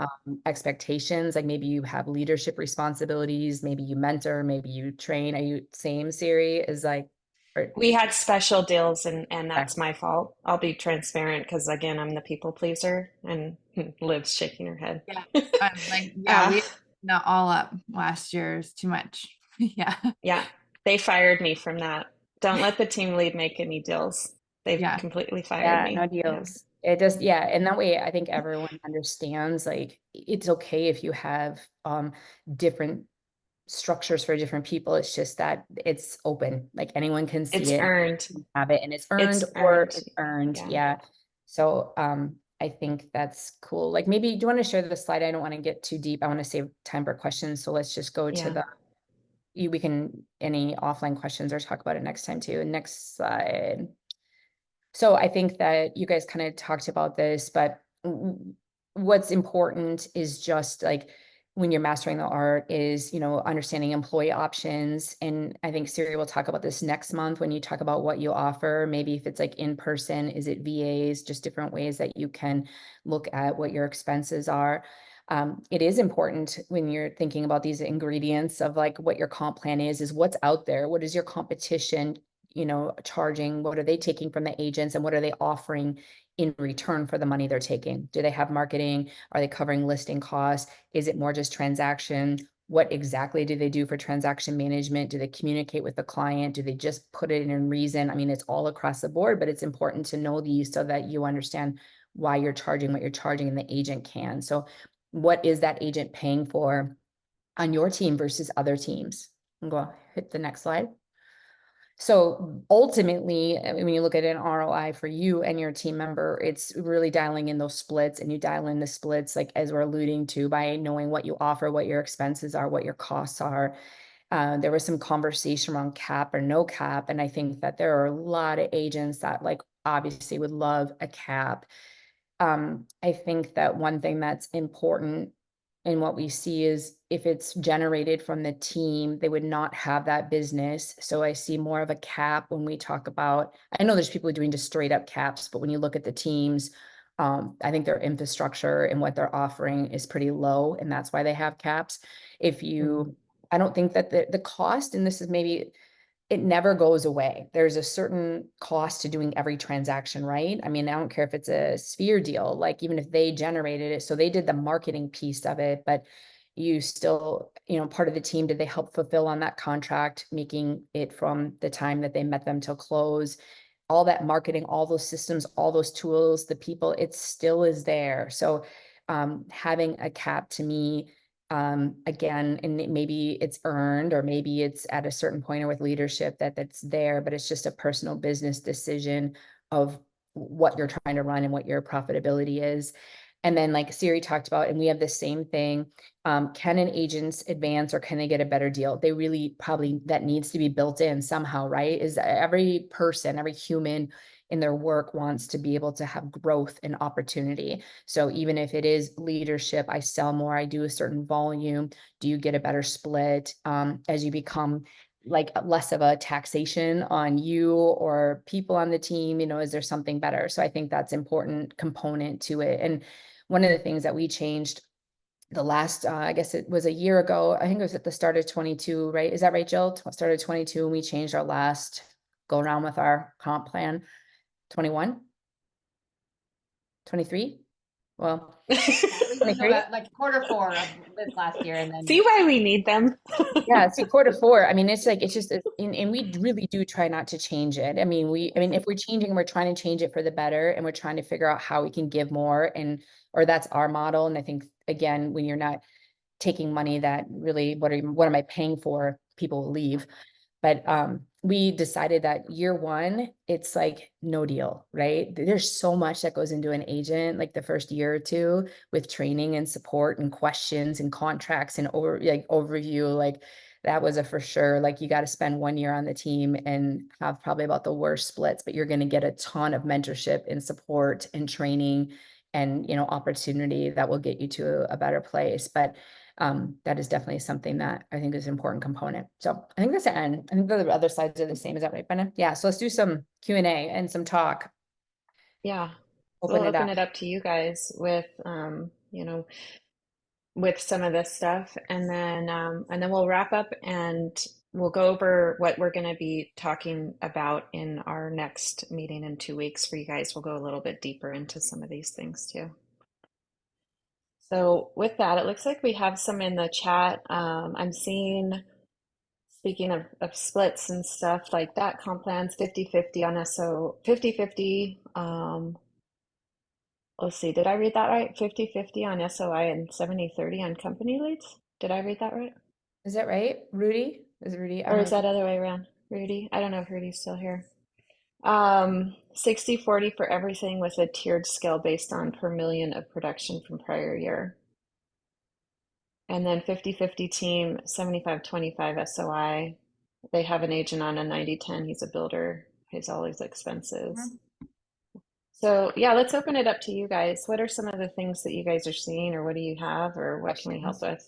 expectations. Like maybe you have leadership responsibilities, maybe you mentor, maybe you train. Are you same Siri is like, or,
We had special deals, and
okay.
that's my fault. I'll be transparent because, again, I'm the people pleaser, and Liv's shaking her head.
Yeah. Like, yeah,
Uh,
we not all up last year is too much. Yeah.
yeah, they fired me from that. Don't let the team lead make any deals. They've
Yeah.
completely fired
Yeah, no
me. Yeah.
deals. It just, yeah. And that way I think everyone understands like it's okay if you have different structures for different people. It's just that it's open, like anyone can see
It's
it,
earned.
have it, and it's earned
It's
or
earned.
it's earned.
Yeah.
Yeah. So I think that's cool. Like maybe do you want to share the slide? I don't want to get too deep. I want to save time for questions. So let's just go to
Yeah.
we can, any offline questions or talk about it next time too. Next slide. So I think that you guys kind of talked about this, but what's important is just like when you're mastering the art is, understanding employee options. And I think Siri will talk about this next month when you talk about what you offer. Maybe if it's like in person, is it VAs, just different ways that you can look at what your expenses are. It is important when you're thinking about these ingredients of like what your comp plan is what's out there. What is your competition charging? What are they taking from the agents and what are they offering in return for the money they're taking? Do they have marketing? Are they covering listing costs? Is it more just transaction? What exactly do they do for transaction management? Do they communicate with the client? Do they just put it in reason? I mean, it's all across the board, but it's important to know these so that you understand why you're charging what you're charging and the agent can. So what is that agent paying for on your team versus other teams? I'm going to hit the next slide. So ultimately, when you look at an ROI for you and your team member, it's really dialing in those splits, and you dial in the splits, like as we're alluding to, by knowing what you offer, what your expenses are, what your costs are. There was some conversation around cap or no cap. And I think that there are a lot of agents that like obviously would love a cap. I think that one thing that's important And what we see is if it's generated from the team, they would not have that business. So I see more of a cap when we talk about, I know there's people doing just straight up caps, but when you look at the teams, I think their infrastructure and what they're offering is pretty low, and that's why they have caps. If you, I don't think that the cost, and this is maybe, it never goes away. There's a certain cost to doing every transaction, right? I mean, I don't care if it's a Sphere deal, like even if they generated it, so they did the marketing piece of it, but you still, part of the team, did they help fulfill on that contract, making it from the time that they met them till close? All that marketing, all those systems, all those tools, the people, it still is there. So having a cap to me, again, and maybe it's earned, or maybe it's at a certain point or with leadership that's there, but it's just a personal business decision of what you're trying to run and what your profitability is. And then like Siri talked about, and we have the same thing. Can an agent advance, or can they get a better deal? They really probably, that needs to be built in somehow, right? Is every person, every human in their work wants to be able to have growth and opportunity. So even if it is leadership, I sell more, I do a certain volume, do you get a better split as you become like less of a taxation on you or people on the team, is there something better? So I think that's important component to it. And one of the things that we changed the last, I guess it was a year ago, I think it was at the start of 22, right? Is that right, Jill? Started 22 and we changed our last go around with our comp plan. 21, 23. Well,
We know
23.
that like Q4 of this last year, and then
See why we need them?
Yeah, see, Q4. I mean, it's like, it's just, and we really do try not to change it. I mean, if we're changing, we're trying to change it for the better, and we're trying to figure out how we can give more, or that's our model. And I think, again, when you're not taking money that really, what am I paying for? People will leave. But we decided that year one, it's like no deal, right? There's so much that goes into an agent, like the first year or two, with training and support and questions and contracts and overview. Like that was a for sure. Like you got to spend 1 year on the team and have probably about the worst splits, but you're going to get a ton of mentorship and support and training and opportunity that will get you to a better place. But that is definitely something that I think is an important component. So I think that's the end. I think the other sides are the same. Is that right, Benna? Yeah. So let's do some Q&A and some talk.
Yeah.
Open
We'll
it
open
up.
it up to you guys with, with some of this stuff, and then we'll wrap up and we'll go over what we're going to be talking about in our next meeting in 2 weeks for you guys. We'll go a little bit deeper into some of these things too. So with that, it looks like we have some in the chat. I'm seeing, speaking of splits and stuff like that, comp plans 50-50 on SO, 50-50. Let's see, did I read that right? 50-50 on SOI and 70-30 on company leads? Did I read that right?
Is that right? Rudy? Is it Rudy?
Or is that other way around? Rudy? I don't know if Rudy's still here. 60-40 for everything with a tiered scale based on per million of production from prior year. And then 50-50 team, 75-25 SOI. They have an agent on a 90-10. He's a builder, pays all his expenses. So yeah, let's open it up to you guys. What are some of the things that you guys are seeing, or what do you have, or what can we help with?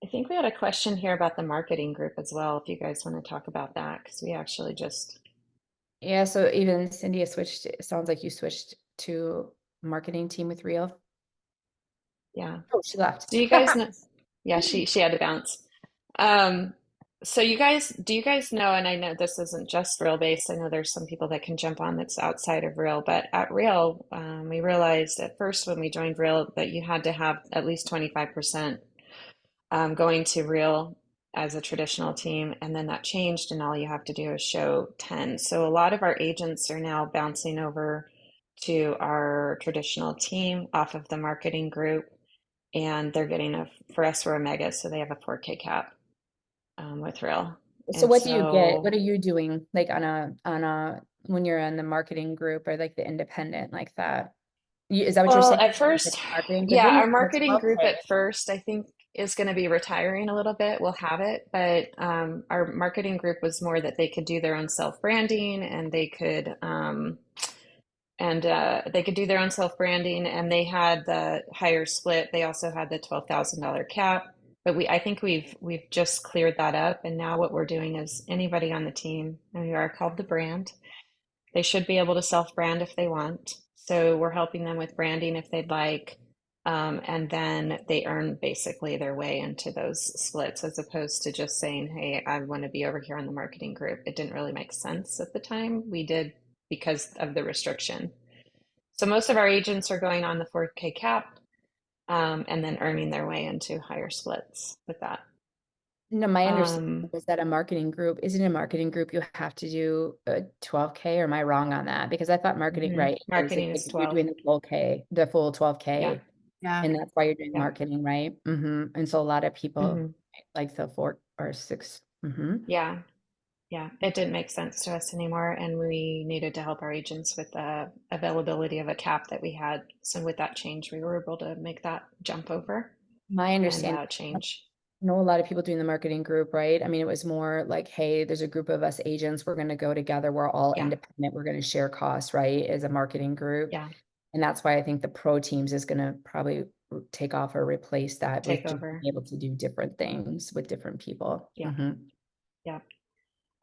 I think we had a question here about the marketing group as well, if you guys want to talk about that, because we actually just.
Yeah, so even Cindy has switched, it sounds like you switched to marketing team with Real.
Yeah.
Oh, she left.
Do you guys know? Yeah, she had to bounce. So do you guys know, and I know this isn't just Real based, I know there's some people that can jump on that's outside of Real, but at Real, we realized at first when we joined Real that you had to have at least 25% going to Real as a traditional team, and then that changed, and all you have to do is show 10. So a lot of our agents are now bouncing over to our traditional team off of the marketing group, and they're getting for us, we're a mega, so they have a 4K cap with Real.
So
And
what do you get?
so,
What are you doing like when you're in the marketing group or like the independent like that? Is that what you're
well,
saying?
at
Like
first,
marketing? Because
yeah,
then
our
it's
marketing
well
group
paid.
at first, I think, is going to be retiring a little bit. We'll have it, but our marketing group was more that they could do their own self-branding, and they could, and they could do their own self-branding, and they had the higher split. They also had the $12,000 cap, but I think we've just cleared that up, and now what we're doing is anybody on the team, and we are called the brand, they should be able to self-brand if they want. So we're helping them with branding if they'd like. And then they earn basically their way into those splits as opposed to just saying, hey, I want to be over here on the marketing group. It didn't really make sense at the time. We did because of the restriction. So most of our agents are going on the 4K cap, and then earning their way into higher splits with that.
No, my understanding
Um,
was that a marketing group, isn't a marketing group, you have to do a 12K, or am I wrong on that? Because I thought marketing, right? It was like
Marketing is
you're
12.
doing the full K, the full
Yeah,
12K,
Yeah.
and that's why you're doing
yeah.
marketing, right? And so a lot of people
hmm
like the 4 or 6.
Yeah. Yeah, it didn't make sense to us anymore, and we needed to help our agents with the availability of a cap that we had. So with that change, we were able to make that jump over
My
and
understanding,
change.
I know a lot of people doing the marketing group, right? I mean, it was more like, hey, there's a group of us agents, we're going to go together, we're all
Yeah,
independent, we're going to share costs, right? As a marketing group.
yeah,
And that's why I think the pro teams is going to probably take off or replace that with
take
just being
over.
able to do different things with different people.
Yeah, yeah.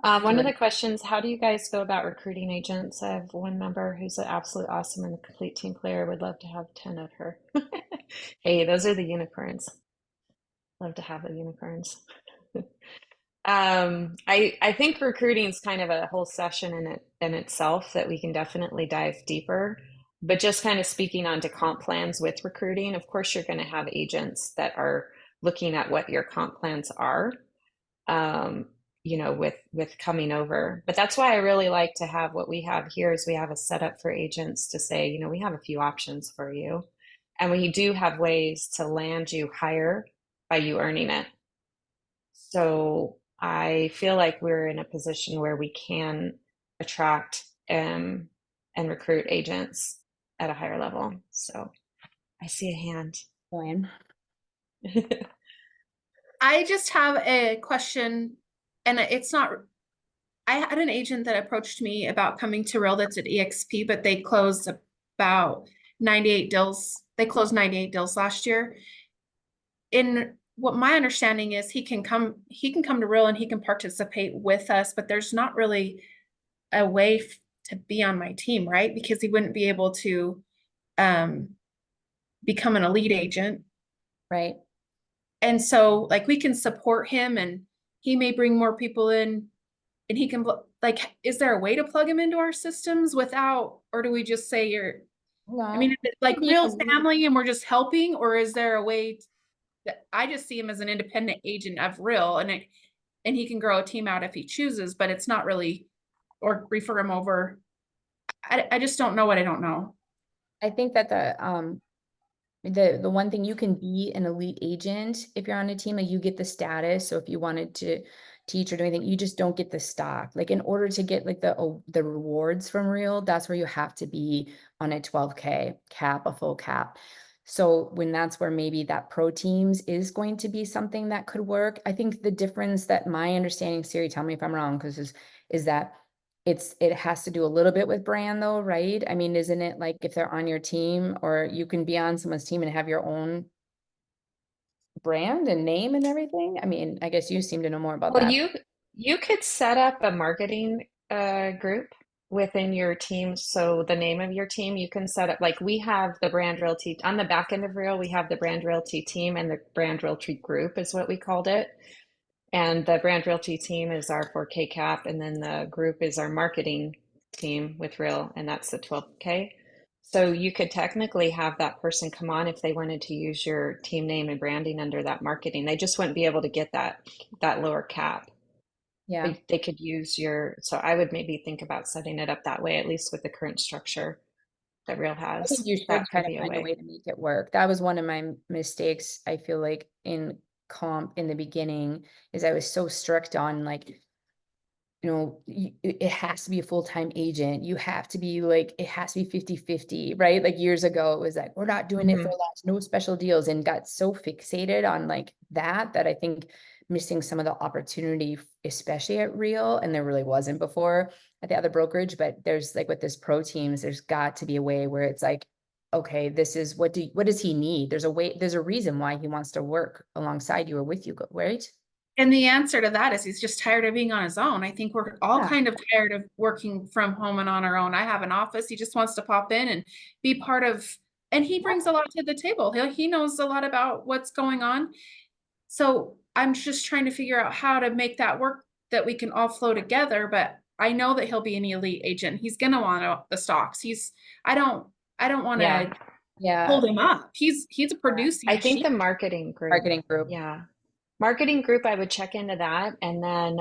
So
One of
like,
the questions, how do you guys go about recruiting agents? I have one member who's an absolute awesome and a complete team player. Would love to have 10 of her. Hey, those are the unicorns. Love to have the unicorns. I think recruiting is kind of a whole session in itself that we can definitely dive deeper. But just kind of speaking on to comp plans with recruiting, of course, you're going to have agents that are looking at what your comp plans are, um, with coming over. But that's why I really like to have what we have here is we have a setup for agents to say, we have a few options for you, and we do have ways to land you higher by you earning it. So I feel like we're in a position where we can attract and recruit agents at a higher level. So I see a hand.
Joanne.
I just have a question, and it's not. I had an agent that approached me about coming to Real that's at EXP, but they closed about 98 deals. They closed 98 deals last year. In what my understanding is, he can come to Real and he can participate with us, but there's not really a way to be on my team, right? Because he wouldn't be able to become an elite agent.
Right.
And so like we can support him and he may bring more people in and he can like, is there a way to plug him into our systems without, or do we just say I mean,
No,
is it like
could be
Real
elite.
family and we're just helping, or is there a way that I just see him as an independent agent of Real and he can grow a team out if he chooses, but it's not really, or refer him over. I just don't know what I don't know.
I think that the one thing, you can be an elite agent if you're on a team, like you get the status. So if you wanted to teach or do anything, you just don't get the stock. Like in order to get like the rewards from Real, that's where you have to be on a 12K cap, a full cap. So when that's where maybe that pro teams is going to be something that could work. I think the difference that my understanding, Siri, tell me if I'm wrong, because is that it has to do a little bit with brand though, right? I mean, isn't it like if they're on your team, or you can be on someone's team and have your own brand and name and everything? I mean, I guess you seem to know more about
Well,
that.
you could set up a marketing group within your team. So the name of your team, you can set up, like we have the brand realty on the back end of Real, we have the brand realty team, and the brand realty group is what we called it. And the brand realty team is our 4K cap, and then the group is our marketing team with Real, and that's the 12K. So you could technically have that person come on if they wanted to use your team name and branding under that marketing. They just wouldn't be able to get that lower cap.
Yeah.
But they could use so I would maybe think about setting it up that way, at least with the current structure that Real
I think
has.
you should
That
try
could
to
be a
find a
way.
way to make it work. That was one of my mistakes, I feel like, in comp in the beginning, is I was so strict on like, it has to be a full-time agent. You have to be like, it has to be 50-50, right? Like years ago, it was like, we're not doing it for
Mhm.
less, no special deals, and got so fixated on like that I think missing some of the opportunity, especially at Real, and there really wasn't before at the other brokerage. But there's like with this pro teams, there's got to be a way where it's like, okay, this is what does he need? There's a reason why he wants to work alongside you or with you, right?
And the answer to that is he's just tired of being on his own. I think we're all
Yeah.
kind of tired of working from home and on our own. I have an office. He just wants to pop in and be part of, and he brings a lot to the table. He knows a lot about what's going on. So I'm just trying to figure out how to make that work, that we can all flow together. But I know that he'll be an elite agent. He's gonna want the stocks. I don't want to
Yeah.
hold him up. He's a producing
I think the
machine.
marketing group.
Marketing group.
Yeah. Marketing group, I would check into that and then,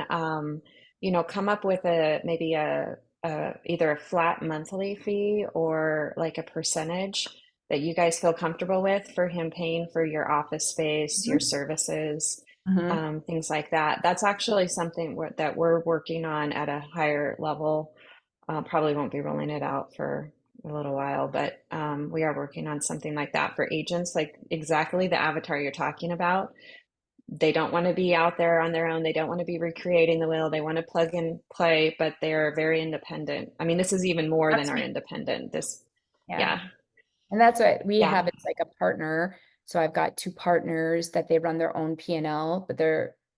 come up with maybe either a flat monthly fee or like a percentage that you guys feel comfortable with for him paying for your office space, your services, things like that. That's actually something that we're working on at a higher level. Probably won't be rolling it out for a little while, but we are working on something like that for agents, like exactly the avatar you're talking about. They don't want to be out there on their own. They don't want to be recreating the wheel. They want to plug and play, but they're very independent. I mean, this is even more than our independent. Yeah.
And that's what we
Yeah.
have. It's like a partner. So I've got two partners that they run their own P&L, but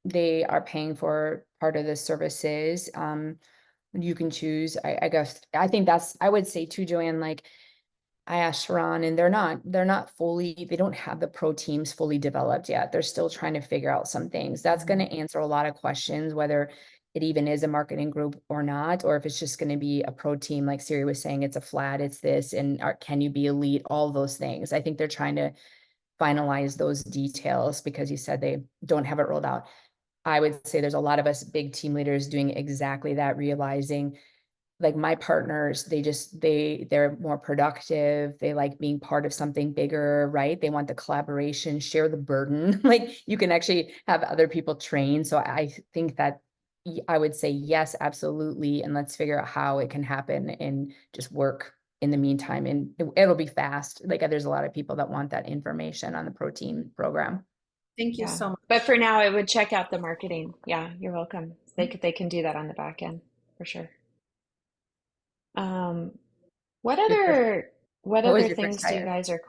they are paying for part of the services. You can choose, I guess, I think I would say too, Joanne, like I asked Sharon and they don't have the pro teams fully developed yet. They're still trying to figure out some things. That's going to answer a lot of questions, whether it even is a marketing group or not, or if it's just going to be a pro team, like Siri was saying, it's a flat, it's this, and can you be elite, all those things. I think they're trying to finalize those details because you said they don't have it rolled out. I would say there's a lot of us big team leaders doing exactly that, realizing like my partners, they're more productive. They like being part of something bigger, right? They want the collaboration, share the burden. Like you can actually have other people train. So I think that I would say yes, absolutely. And let's figure out how it can happen and just work in the meantime. And it'll be fast. Like there's a lot of people that want that information on the protein program.
Thank you
Yeah.
so much.
But for now, I would check out the marketing. Yeah, you're welcome. They can do that on the back end for sure. What
was
other
your
things
first
do you
hire?
guys are?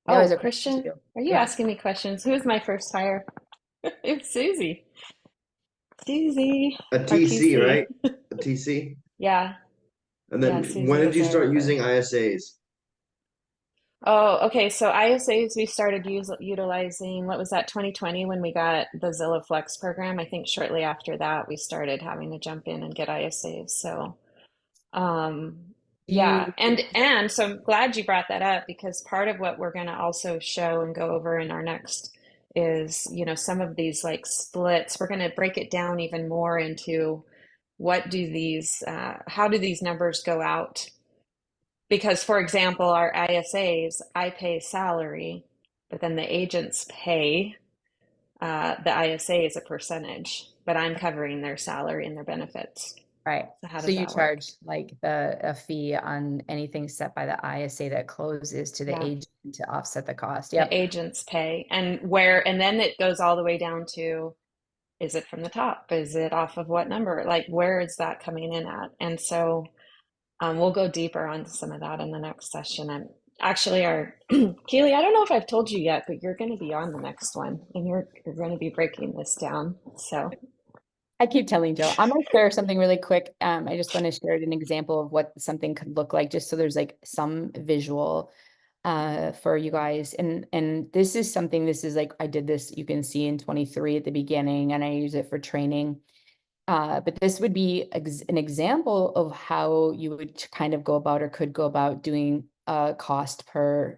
That was
Oh,
a question
Christian,
too.
are you
Yeah.
asking me questions? Who was my first hire? It's Susie. Susie,
A
our
TC,
TC.
right? A TC.
Yeah,
And
yeah,
then
Susie
when did
was
you
there
start
for.
using ISAs?
Oh, okay. So ISAs we started utilizing, what was that, 2020 when we got the Zillow Flex program? I think shortly after that we started having to jump in and get ISAs. So um yeah, and so I'm glad you brought that up because part of what we're going to also show and go over in our next is, some of these like splits. We're going to break it down even more into how do these numbers go out? Because, for example, our ISAs, I pay salary, but then the agents pay the ISA as a percentage, but I'm covering their salary and their benefits.
Right.
So how
So
does
you
that work?
charge like a fee on anything set by the ISA that closes to the
Yeah.
agent to offset the cost.
The
Yep.
agents pay. And then it goes all the way down to, is it from the top? Is it off of what number? Like, where is that coming in at? And so we'll go deeper on some of that in the next session. And actually, Keely, I don't know if I've told you yet, but you're going to be on the next one, and you're going to be breaking this down. So
I keep telling Joe, I'm gonna share something really quick. I just want to share an example of what something could look like, just so there's like some visual for you guys. And this is like I did this, you can see in 23 at the beginning, and I use it for training. But this would be an example of how you would kind of go about or could go about doing a cost per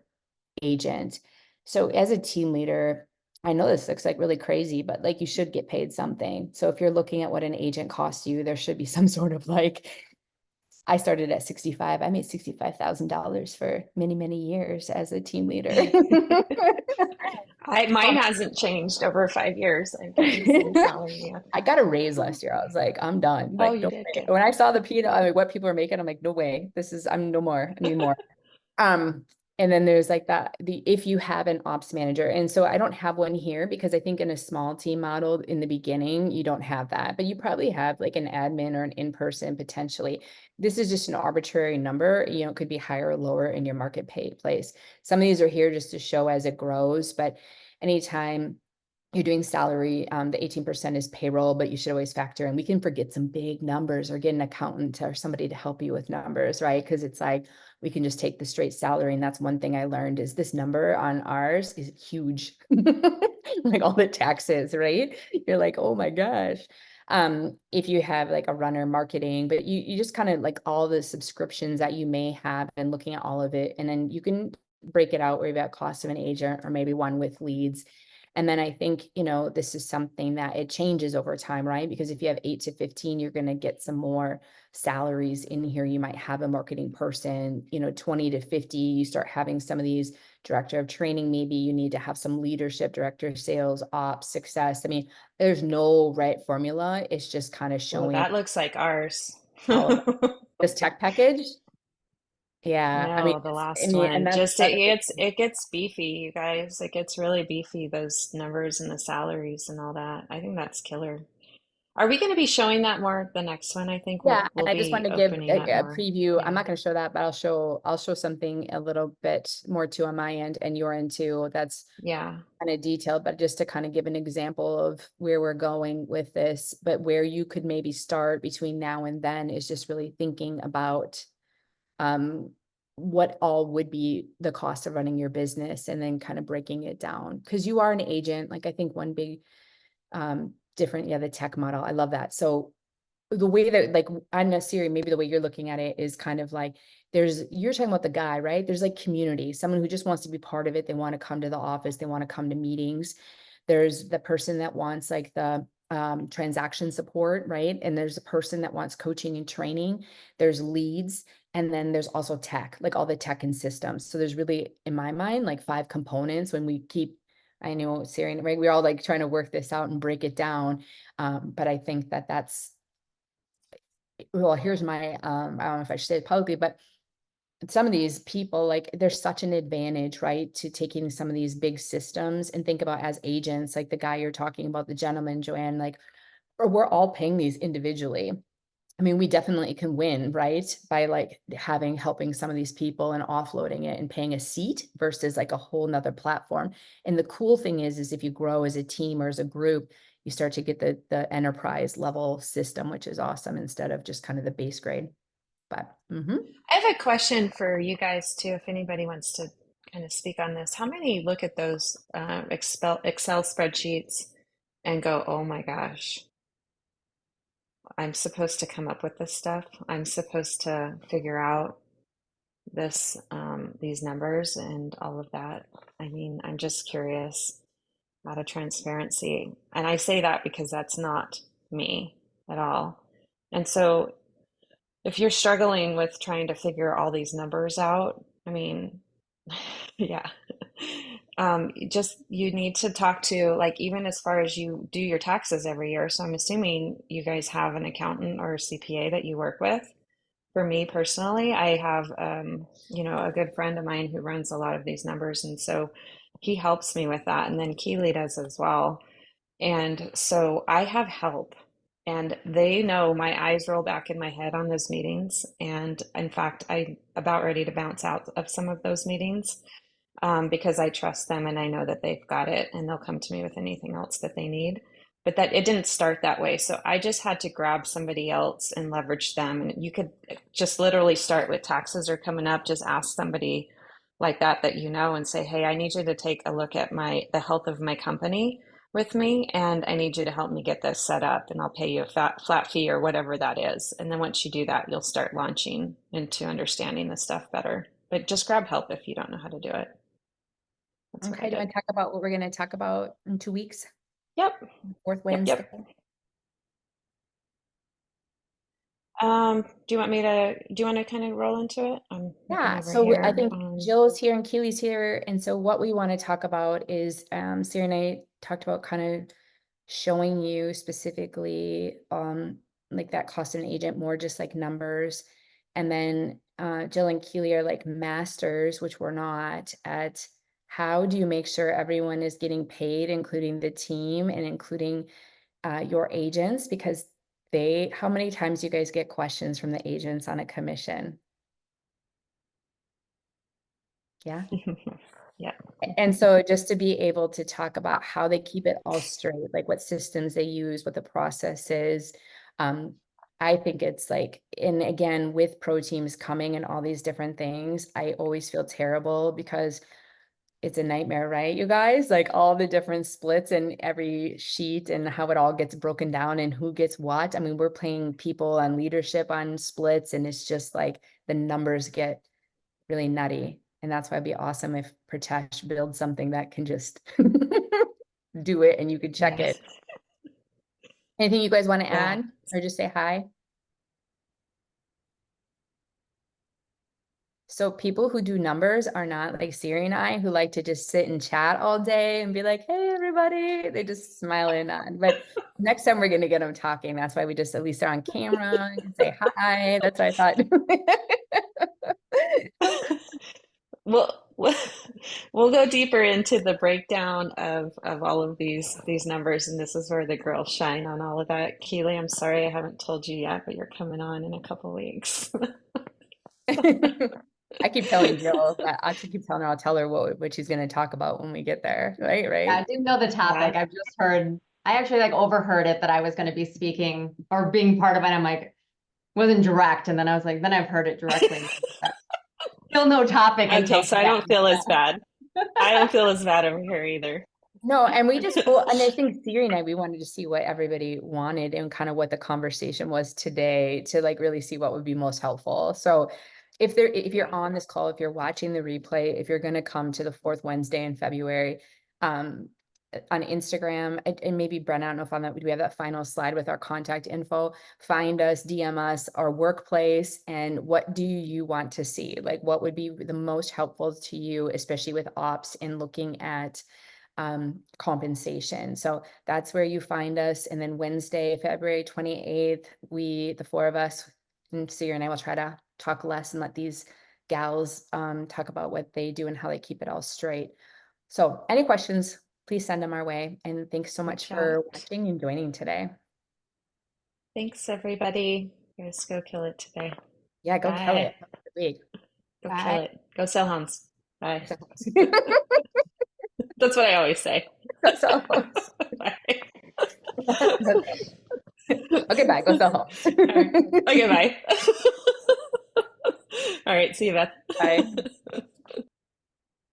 agent. So as a team leader, I know this looks like really crazy, but like you should get paid something. So if you're looking at what an agent costs you, there should be some sort of like, I started at 65. I made $65,000 for many, many years as a team leader.
mine hasn't changed over 5 years. I'm getting the same salary. Yeah.
I got a raise last year. I was like, I'm done.
Oh,
Like,
you
no
did
way.
good.
When I saw the what people are making, I'm like, no way. I'm no more. I need more. And then there's like if you have an ops manager. And so I don't have one here because I think in a small team model in the beginning, you don't have that, but you probably have like an admin or an in-person potentially. This is just an arbitrary number, you know, it could be higher or lower in your market place. Some of these are here just to show as it grows, but anytime you're doing salary, the 18% is payroll, but you should always factor in, we can forget some big numbers or get an accountant or somebody to help you with numbers, right? Because it's like, we can just take the straight salary. And that's one thing I learned is this number on ours is huge. Like all the taxes, right? You're like, oh my gosh. If you have like a runner marketing, but you just kind of like all the subscriptions that you may have and looking at all of it. And then you can break it out where you've got cost of an agent or maybe one with leads. And then I think, you know, this is something that it changes over time, right? Because if you have 8 to 15, you're going to get some more salaries in here. You might have a marketing person, you know, 20 to 50, you start having some of these director of training. Maybe you need to have some leadership, director of sales, ops, success. I mean, there's no right formula. It's just kind of
Well,
showing
that looks like ours.
all of this tech package. Yeah. I mean,
No, the
I
last
mean, and
one.
that's,
Just it gets beefy, you guys. It gets really beefy, those numbers and the salaries and all that. I think that's killer. Are we going to be showing that more the next one? I think we'll
yeah, and
we'll
I just
be
wanted to give
opening up
a
more.
preview. I'm
Yeah.
not going to show that, but I'll show something a little bit more too on my end and your end too. That's
Yeah.
kind of detailed, but just to kind of give an example of where we're going with this, but where you could maybe start between now and then is just really thinking about um what all would be the cost of running your business and then kind of breaking it down because you are an agent. Like I think one big different, yeah, the tech model. I love that. So the way that like I'm not Siri, maybe the way you're looking at it is kind of like you're talking about the guy, right? There's like community, someone who just wants to be part of it. They want to come to the office, they want to come to meetings. There's the person that wants like the transaction support, right? And there's a person that wants coaching and training. There's leads, and then there's also tech, like all the tech and systems. So there's really, in my mind, like 5 components when we keep. I know Siri, right? We're all like trying to work this out and break it down. But I think that that's well, here's my I don't know if I should say it publicly, but some of these people, like there's such an advantage, right, to taking some of these big systems and think about as agents, like the guy you're talking about, the gentleman, Joanne, like, or we're all paying these individually. I mean, we definitely can win, right? By like helping some of these people and offloading it and paying a seat versus like a whole nother platform. And the cool thing is if you grow as a team or as a group, you start to get the enterprise level system, which is awesome instead of just kind of the base grade. But
I have a question for you guys too, if anybody wants to kind of speak on this. How many look at those Excel spreadsheets and go, "Oh my gosh, I'm supposed to come up with this stuff. I'm supposed to figure out these numbers and all of that." I mean, I'm just curious out of transparency. And I say that because that's not me at all. And so if you're struggling with trying to figure all these numbers out, I mean, yeah. Just you need to talk to, like, even as far as you do your taxes every year. So I'm assuming you guys have an accountant or a CPA that you work with. For me personally, I have, a good friend of mine who runs a lot of these numbers, and so he helps me with that, and then Keely does as well. And so I have help, and they know my eyes roll back in my head on those meetings. And in fact, I'm about ready to bounce out of some of those meetings because I trust them and I know that they've got it and they'll come to me with anything else that they need. But that it didn't start that way. So I just had to grab somebody else and leverage them. And you could just literally start with taxes are coming up, just ask somebody like that you know and say, "Hey, I need you to take a look at the health of my company with me, and I need you to help me get this set up, and I'll pay you a flat fee or whatever that is." And then once you do that, you'll start launching into understanding the stuff better. But just grab help if you don't know how to do it. That's what I
okay, do you want
did.
to talk about what we're going to talk about in 2 weeks?
Yep.
Fourth
Yep.
Wednesday.
Yep. Do you want to kind of roll into it? I'm looking
Yeah,
over
so I
here.
think Jill's here and Keely's here. And so what we want to talk about is Sarah and I talked about kind of showing you specifically like that cost of an agent, more just like numbers. And then Jill and Keely are like masters, which we're not, at how do you make sure everyone is getting paid, including the team and including your agents, because how many times do you guys get questions from the agents on a commission? Yeah.
Yeah.
And so just to be able to talk about how they keep it all straight, like what systems they use, what the process is. I think it's like, and again, with pro teams coming and all these different things, I always feel terrible because it's a nightmare, right? You guys, like all the different splits and every sheet and how it all gets broken down and who gets what. I mean, we're playing people on leadership on splits, and it's just like the numbers get really nutty. And that's why it'd be awesome if Pritesh builds something that can just do it and you could check
Yeah.
it. Anything you guys want to
Yeah.
add or just say hi? So people who do numbers are not like Siri and I, who like to just sit and chat all day and be like, hey, everybody. They just smile and nod. But next time we're going to get them talking. That's why we just at least are on camera and say hi. That's what I thought.
We'll go deeper into the breakdown of all of these numbers, and this is where the girls shine on all of that. Keely, I'm sorry I haven't told you yet, but you're coming on in a couple weeks.
I keep telling Jill that I keep telling her I'll tell her what she's going to talk about when we get there. Right.
I didn't know the topic.
Yeah.
I've just heard, I actually like overheard it that I was going to be speaking or being part of it. I'm like, wasn't direct. And then I was like, then I've heard it directly. Still no topic
Okay,
until
so I
today.
don't feel as bad. I don't feel as bad over here either.
No, and we just, well, and I think Siri and I, we wanted to see what everybody wanted and kind of what the conversation was today to like really see what would be most helpful. So if you're on this call, if you're watching the replay, if you're going to come to the fourth Wednesday in February, on Instagram, and maybe Brenna, I don't know if on that, we have that final slide with our contact info, find us, DM us, our workplace, and what do you want to see? Like what would be the most helpful to you, especially with ops and looking at compensation. So that's where you find us. And then Wednesday, February 28th, the four of us, and Sierra and I will try to talk less and let these gals talk about what they do and how they keep it all straight. So any questions, please send them our way. And thanks so much for watching and joining today.
Thanks, everybody. You guys go kill it today.
Yeah, go kill it.
Bye.
Have a good week.
Go
Bye.
kill it. Go sell homes. Bye. That's what I always say.
Go sell homes.
Bye.
Okay, bye. Go sell homes.
Okay, bye. All right, see you, Beth.
Bye.